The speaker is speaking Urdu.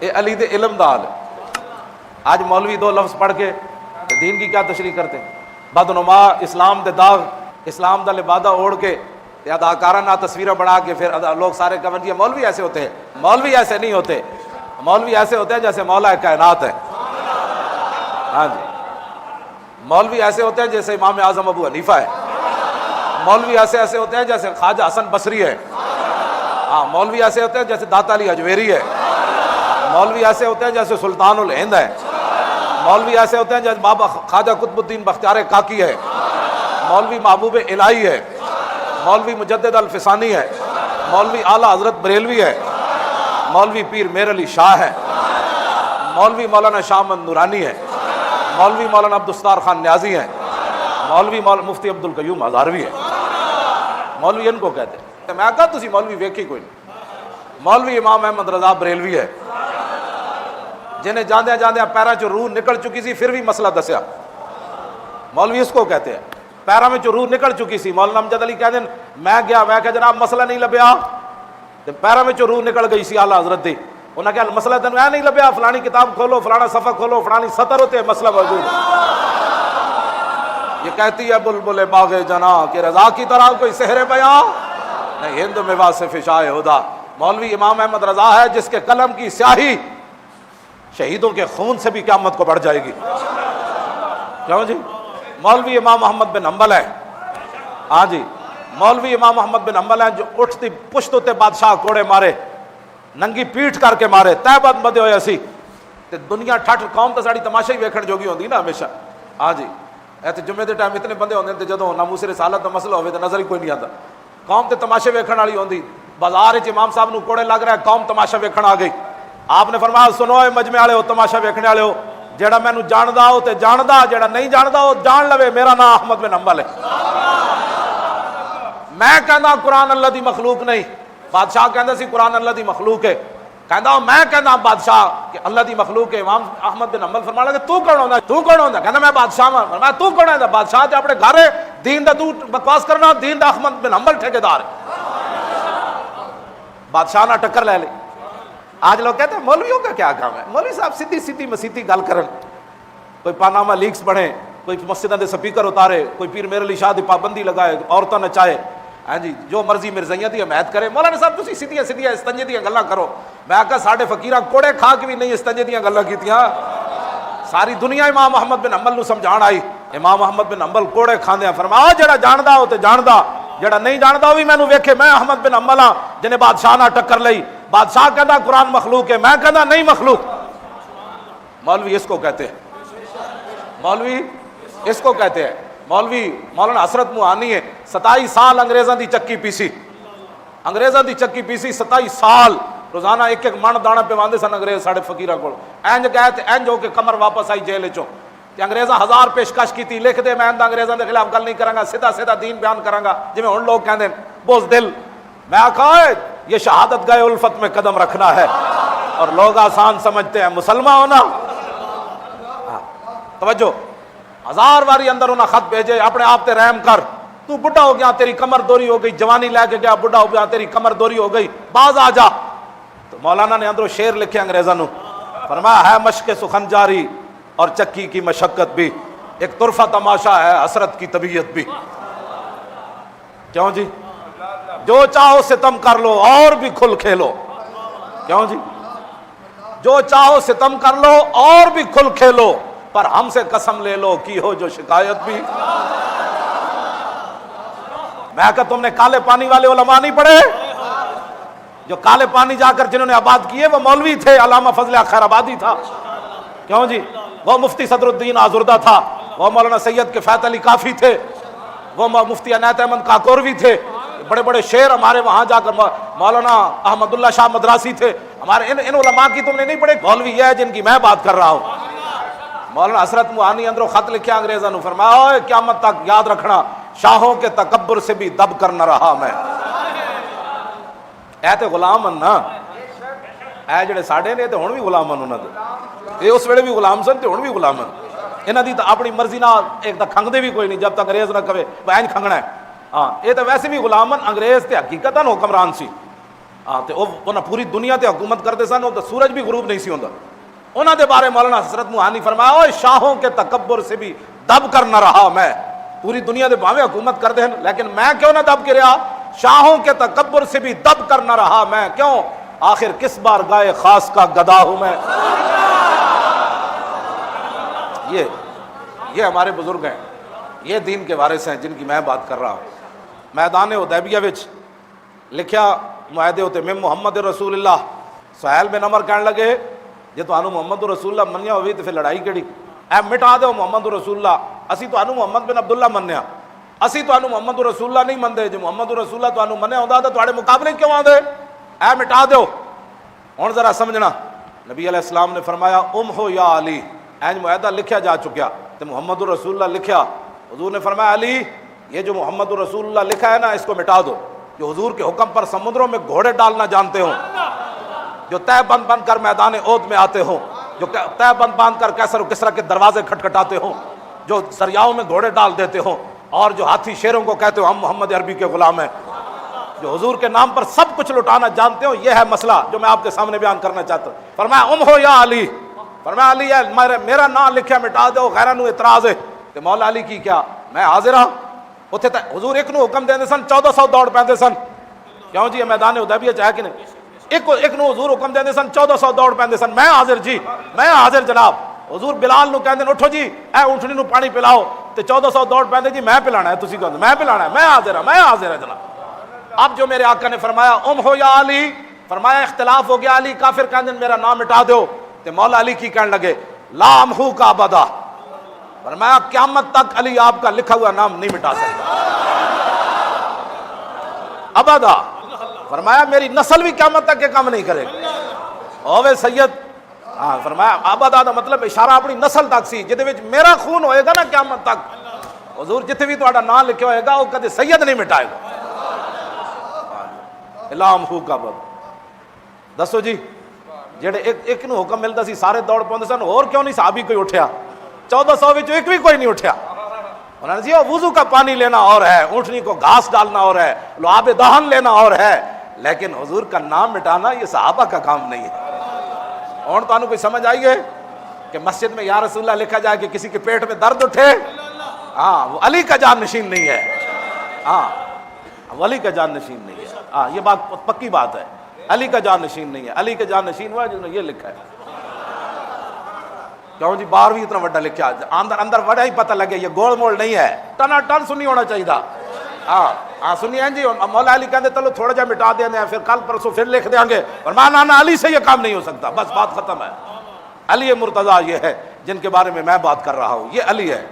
اے علی دے علم دا حال ہے۔ آج مولوی دو لفظ پڑھ کے دین کی کیا تشریح کرتے ہیں؟ بدنما اسلام دے داغ، اسلام دا لبادہ اوڑھ کے اداکارانہ تصویریں بڑھا کے پھر لوگ سارے کہتے ہیں مولوی ایسے ہوتے ہیں۔ مولوی ایسے نہیں ہوتے، مولوی ایسے ہوتے ہیں جیسے مولا کائنات ہے۔ ہاں جی، مولوی ایسے ہوتے ہیں جیسے امام اعظم ابو حنیفہ ہے۔ مولوی ایسے ہوتے ہیں جیسے خواجہ حسن بصری ہے۔ ہاں، مولوی ایسے ہوتے ہیں جیسے داتا علی اجویری ہے۔ مولوی ایسے ہوتے ہیں جیسے سلطان الہند ہے۔ مولوی ایسے ہوتے ہیں جیسے بابا خواجہ قطب الدین بختیار کاکی ہے۔ مولوی محبوب الہی ہے۔ مولوی مجدد الفسانی ہے۔ مولوی اعلیٰ حضرت بریلوی ہے۔ مولوی پیر میر علی شاہ ہے۔ مولوی مولانا شاہ محمد نورانی ہے۔ مولوی مولانا عبدالستار خان نیازی ہے۔ مولوی مفتی عبدالقیوم ہزاروی ہے۔ مولوی ان کو کہتے ہیں۔ میں کہا تسی مولوی ویکھی کوئی نہیں۔ مولوی امام احمد رضا بریلوی ہے، جنہیں جاندیا جاندیا پیرا چ روح نکل چکی سی پھر بھی مسئلہ دسیا۔ مولوی اس کو کہتے ہیں، پیرا میں چ روح نکل چکی سی۔ مولانا امجد علی کہتے ہیں میں گیا، میں کہا جناب مسئلہ نہیں لبیا، پیرا میں چ روح نکل گئی سی اعلیٰ حضرت دی۔ انہوں نے کہا مسئلہ تین میں نہیں لبیا، فلانی کتاب کھولو، فلانا صفحہ کھولو، فلانی سطر ہوتے ہیں، مسئلہ موجود ہے۔ یہ کہتی ہے بلبل باغ جنا کہ رضا کی طرح کوئی سحر بیاں نہیں، ہند میں واصف شائع ہدا۔ مولوی امام احمد رضا ہے جس کے قلم کی سیاہی شہیدوں کے خون سے بھی قیامت کو بڑھ جائے گی۔ کیوں جی؟ مولوی امام محمد بن حنبل ہے۔ ہاں جی، مولوی امام محمد بن حنبل ہیں جو اٹھتی پشت ہوتے بادشاہ کوڑے مارے، ننگی پیٹھ کر کے مارے، تہ بد بدے ہوئے اسی تے دنیا ٹھٹ قوم تے ساڑی تماشا ہی ویکھن جوگی ہوندی نا ہمیشہ۔ ہاں جی، ایتھے جمعے دے ٹائم اتنے بندے ہوندے تے جدوں ناموس رسالت دا مسئلہ ہوے تے نظر ہی کوئی نہیں آندا، قوم تے تماشے ویکھن والی ہوندی۔ بازار وچ امام صاحب نو کوڑے لگ رہا ہے، قوم تماشا ویکھن آ گئی۔ آپ نے فرمایا سنو اے مجمع والے ہو، تماشا ویکھنے والے ہو، جیڑا مینوں جاندا ہو تے جاندا، جیڑا نہیں جاندا ہو جان لوے، میرا نام احمد بن حنبل ہے۔ میں کہندا قرآن اللہ دی مخلوق نہیں، بادشاہ کہندا سی قرآن اللہ دی مخلوق ہے، کہندا میں کہندا بادشاہ کہ اللہ دی مخلوق ہے۔ امام احمد بن حنبل فرمان لگے تو کون ہوندا، تو کون ہوندا؟ کہندا میں بادشاہ ہاں۔ فرمایا تو کون ہوندا؟ بادشاہ تے اپنے گھر ہے، دین دا تو بکواس کرنا، دین دا احمد بن حنبل ٹھیکیدار ہے۔ بادشاہ نہ ٹکر لے لے۔ آج لوگ کہتے ہیں مولویوں کا کیا کام ہے؟ مولوی صاحب سیدھی سیدھی مسیتی گل کرن، کوئی پاناما لیکس بنے، کوئی مسجدوں دے سپیکر اتارے، کوئی پیر میر علی شاہ دی پابندی لگائے، عورتوں نچائے، ہاں جی جو مرضی مرزائیاں دی حمایت کرے۔ مولانا صاحب تسی سیدھیاں سیدھیاں استنجے دیاں گلاں کرو۔ میں آکھا ساڈے فقیراں کوڑے کھا کے بھی نہیں استنجے دیاں گلاں کیتیاں۔ ساری دنیا امام محمد بن حنبل نو سمجھان آئی، امام محمد بن حنبل کوڑے کھاندے فرمایا جڑا جاندا ہو تے جاندا، جڑا نہیں جاندا بھی مینوں ویکھے، میں احمد بن حنبل ہاں جنہیں بادشاہ نہ ٹکر لئی۔ بادشاہ کہندا قرآن مخلوق ہے، میں کہندا نہیں مخلوق۔ مولوی اس کو کہتے ہیں، مولوی اس کو کہتے ہیں۔ مولوی مولانا حسرت موہانی ہے، 27 سال انگریزاں دی چکی پیسی، انگریزاں دی چکی پیسی 27 سال، روزانہ ایک ایک من دانا پیواندے سن انگریز ساڑے فقیراں کول۔ اینج گئے تے اینج ہو کے کمر واپس آئی جیل چوں تے انگریزاں 1000 پیشکش کیتی، لکھ دے میں انگریزاں دے خلاف گل نہیں کراں گا، سیدھا سیدھا دین بیان کراں گا جویں ہن لوگ کہندے بزدل۔ میں آکھا یہ شہادت گئے الفت میں قدم رکھنا ہے، اور لوگ آسان سمجھتے ہیں مسلمان ہونا۔ توجہ، 1000 واری اندر انہاں خط بھیجے، اپنے آپ تے رحم کر، تو بڈھا ہو گیا، تیری کمر دوری ہو گئی، جوانی لے کے گیا، بڈھا ہو گیا، تیری کمر دوری ہو گئی، باز آ جا۔ تو مولانا نے اندروں شعر لکھے انگریزاں نو، فرمایا ہے مشق سخن جاری اور چکی کی مشقت بھی، ایک طرفہ تماشا ہے حسرت کی طبیعت بھی۔ کیوں جی؟ جو چاہو ستم کر لو اور بھی کھل کھیلو۔ کیوں جی؟ جو چاہو ستم کر لو اور بھی کھل کھیلو، پر ہم سے قسم لے لو کی ہو جو شکایت بھی۔ میں کہا تم نے کالے پانی والے علماء نہیں پڑھے؟ جو کالے پانی جا کر جنہوں نے آباد کیے وہ مولوی تھے، علامہ فضل خیر آبادی تھا۔ کیوں جی؟ وہ مفتی صدر الدین آزردہ تھا، وہ مولانا سید کفایت علی کافی تھے، وہ مفتی عنایت احمد کاکوروی تھے۔ بڑے بڑے شعر ہمارے وہاں جا کر مولانا احمد اللہ شاہ مدراسی تھے ہمارے۔ ان علماء کی تم نے نہیں پڑھے؟ مولوی یہ ہے جن کی میں بات کر رہا ہوں۔ مولانا حسرت موہانی اندروں خط لکھیا انگریزاں نو، فرمایا قیامت تک یاد رکھنا شاہوں کے تکبر سے بھی دب کر نہ رہا میں۔ اے تے غلام ہن نا، اے جڑے ساڈے نے تے ہن بھی غلام ہن انہاں دے، اے اس ویلے بھی غلام سن تے ہن بھی غلام ہن۔ انہاں دی تا اپنی مرضی نال ایک تا کھنگدے بھی کوئی نہیں جب تک انگریز نہ کہے اینج کھنگنا ہے۔ ہاں یہ تو ویسے بھی غلامن، انگریز تے حقیقتاً حکمران سی۔ ہاں تے انہاں پوری دنیا تے حکومت کرتے سن، وہ سورج بھی غروب نہیں سی ہوندا۔ انہاں دے بارے مولانا حسرت موہانی فرمایا اوے شاہوں کے تکبر سے بھی دب کر نہ رہا میں، پوری دنیا دے بھاویں حکومت کر دیں لیکن میں کیوں نہ دب کے رہا، شاہوں کے تکبر سے بھی دب کر نہ رہا میں، کیوں؟ آخر کس بار گائے خاص کا گدا ہوں میں۔ یہ ہمارے بزرگ ہیں، یہ دین کے وارث ہیں جن کی میں بات کر رہا ہوں۔ میدان حدیبیہ وچ لکھیا معاہدے ہوتے میں محمد رسول اللہ، سہیل بن عمر کہنے لگے جے تانوں محمد رسول اللہ منیا ہوئی تو پھر لڑائی کیڑی، اے مٹا دیو محمد رسول اللہ، اسی تانوں محمد بن عبداللہ منیا، اسی تانوں محمد رسول اللہ نہیں مندے، جے محمد رسول اللہ تانوں منیا ہوندا تے تواڈے مقابلے کیوں آندے، اے مٹا دیو۔ ہن ذرا سمجھنا، نبی علیہ السلام نے فرمایا امحو یا علی، این معاہدہ لکھیا جا چکیا تے محمد رسول اللہ لکھیا، حضور نے فرمایا علی یہ جو محمد رسول اللہ لکھا ہے نا اس کو مٹا دو، جو حضور کے حکم پر سمندروں میں گھوڑے ڈالنا جانتے ہوں، جو تہ بند بند کر میدان احد میں آتے ہوں، جو تہ بند باندھ کر کیسر و کسرا کے دروازے کھٹکھٹاتے ہوں، جو دریاؤں میں گھوڑے ڈال دیتے ہوں، اور جو ہاتھی شیروں کو کہتے ہو ہم محمد عربی کے غلام ہیں، جو حضور کے نام پر سب کچھ لٹانا جانتے ہو، یہ ہے مسئلہ جو میں آپ کے سامنے بیان کرنا چاہتا ہوں۔ فرمایا امحو یا علی، فرمایا علی ہے میرا نام لکھیا مٹا دو، غیرہ نو اعتراض ہے کہ مولا علی کی کیا، میں حاضر ہاں۔ اتنے تک حضور ایک نو حکم دے سن 1400 دوڑ پہ سن، کیوں جی میدان حدیبیہ چاہے کہ نہیں، ایک نو حضور حکم دے سن 1400 دوڑ پہ سن، میں حاضر جی میں حاضر جناب۔ حضور بلال نو کہندے اٹھو جی اے اونٹنی نو پانی پلاؤ، تے 1400 دوڑ پہ جی میں پلانا ہے، تسی کہندے میں پلانا ہے، میں حاضر ہاں جناب۔ اب جو میرے آقا نے فرمایا ام ہو یا علی، فرمایا اختلاف ہو گیا، علی کافر کہندے میرا نام مٹا دو، تے مولا علی کی کہنے لگے لا امحو کا ابدا، فرمایا قیامت تک علی آپ کا لکھا ہوا نام نہیں مٹا سکتا ابدا، فرمایا میری نسل بھی قیامت تک یہ کام نہیں کرے گا، اوے سید، ہاں فرمایا ابدا دا مطلب اشارہ اپنی نسل تک سی، جدے وچ میرا خون ہوئے گا نا قیامت تک، حضور جتھے بھی تہاڈا نام لکھیا ہوئے گا وہ کدے سید نہیں مٹائے گا۔ الام ہو کا بد دسو جی، جڑے ایک نو حکم ملتا سی سارے دوڑ پاندے سن، اور کیوں نہیں صحابی کوئی اٹھیا، 1400 وچ ایک بھی کوئی نہیں اٹھیا۔ انہوں نے جی وضو کا پانی لینا اور ہے، اونٹنی کو گھاس ڈالنا اور ہے، لعاب دہن لینا اور ہے، لیکن حضور کا نام مٹانا یہ صحابہ کا کام نہیں ہے۔ اور تو کوئی سمجھ آئی ہے کہ مسجد میں یا رسول اللہ لکھا جائے کہ کسی کے پیٹ میں درد اٹھے، ہاں وہ علی کا جان نشین نہیں ہے، ہاں علی کا جان نشین نہیں ہے، ہاں یہ بات پکی بات ہے، علی کا جان نشین نہیں ہے، علی کا جان نشین ہوا جس نے یہ لکھا ہے۔ کیوں جی باہر بھی اتنا وڈا لکھا، اندر وڈا ہی پتہ لگے یہ گول مول نہیں ہے، ٹنا ٹن سنی ہونا چاہیے۔ ہاں سنی ہیں جی، مولا علی کہتے چلو تھوڑا جا مٹا دیں گے، پھر کل پرسوں پھر لکھ دیں گے، اور مانا علی سے یہ کام نہیں ہو سکتا، بس بات ختم ہے۔ علی مرتضیٰ یہ ہے جن کے بارے میں بات کر رہا ہوں، یہ علی ہے۔